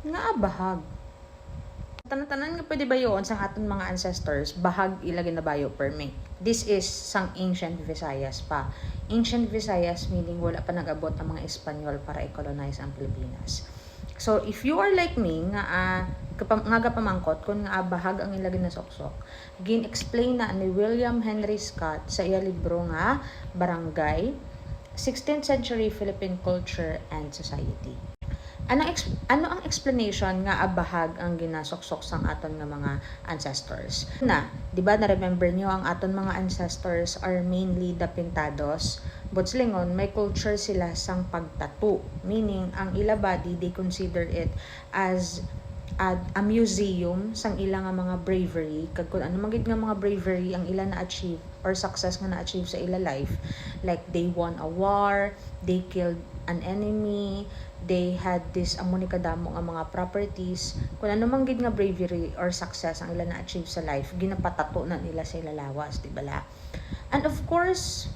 nga bahag. Tanan-tanan nga pwede ba yun sa aton mga ancestors, bahag ilagay na bayo per me. This is sang ancient Visayas pa. Ancient Visayas meaning wala pa nag-abot ang mga Espanyol para i-colonize ang Pilipinas. So, if you are like me, nga gapamangkot, kung nga bahag ang ilagay na soksok, gin-explain na ni William Henry Scott sa iya libro nga Barangay, 16th Century Philippine Culture and Society. Ano ang explanation nga bahag ang ginasoksok sang aton nga mga ancestors? Na, di ba na-remember nyo ang aton mga ancestors are mainly the Pintados, but silingon, may culture sila sang pagtattoo. Meaning, ang ila body, they consider it as a museum sang ilang nga mga bravery. Kag kung ano magid nga mga bravery ang ila na-achieve or success nga na-achieve sa ila life. Like, they won a war, they killed an enemy, they had this amuni kadamo nga mga properties. Kung ano man gid nga bravery or success ang ila na-achieve sa life, ginapatato na nila sa ilalawas, di bala? And of course,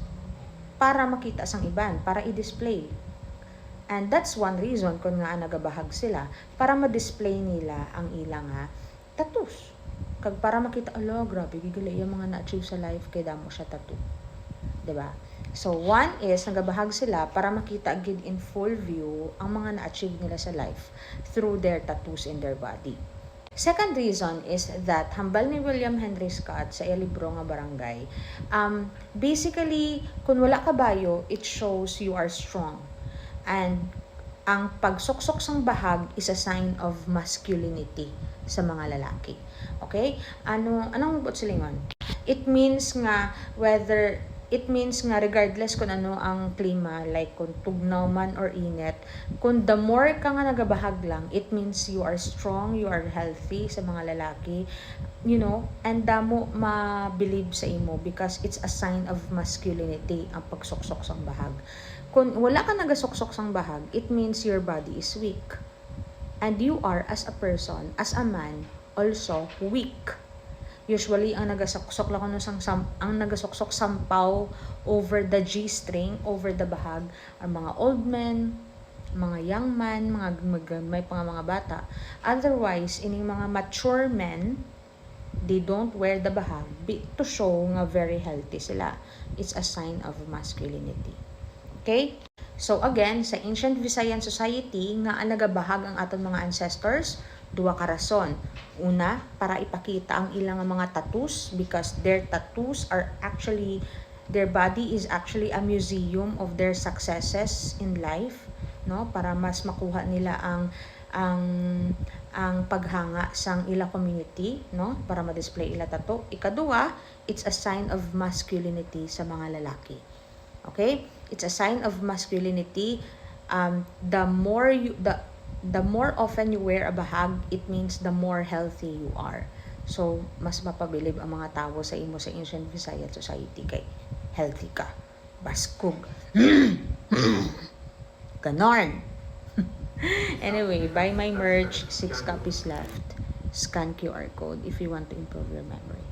para makita sang iban, para i-display. And that's one reason kung nga nagabahag sila, para ma-display nila ang ilang tattoos. Kag para makita, grabe, gigali yung mga na-achieve sa life, kaya damo siya tattoo. Diba? So, one is, nagabahag sila para makita agad in full view ang mga na-achieve nila sa life through their tattoos in their body. Second reason is that, hambal ni William Henry Scott sa libro nga Barangay, basically, kung wala ka bayo, it shows you are strong. And ang pagsuksok sang bahag is a sign of masculinity sa mga lalaki. Okay? Anong silingon? It means nga regardless kung ano ang klima, like kung tugnaw man or init, kung the more ka nga nagabahag lang, it means you are strong, you are healthy sa mga lalaki, and damo ma-believe sa imo because it's a sign of masculinity ang pagsuksok sang bahag. Kung wala ka nagasuksok sang bahag, it means your body is weak. And you are, as a person, as a man, also weak. Usually, ang nagasuksok lang ang nagasuksok sampaw over the G-string, over the bahag, ang mga old men, mga young man, may mga bata. Otherwise, ining mga mature men, they don't wear the bahag to show nga very healthy sila. It's a sign of masculinity. Okay? So again, sa ancient Visayan society, nga nagabahag ang aton mga ancestors, duwa ka rason. Una, para ipakita ang ilang mga tattoos because their tattoos are actually, their body is actually a museum of their successes in life, no? Para mas makuha nila ang paghanga sang ila community, no? Para ma-display ila tattoo. Ikaduwa, it's a sign of masculinity sa mga lalaki. Okay? It's a sign of masculinity. The more often you wear a bahag, it means the more healthy you are. So, mas mapabilib ang mga tao sa imo sa ancient Visayan society kay healthy ka. Baskog. Ganon. Anyway, buy my merch, 6 copies left. Scan QR code if you want to improve your memory.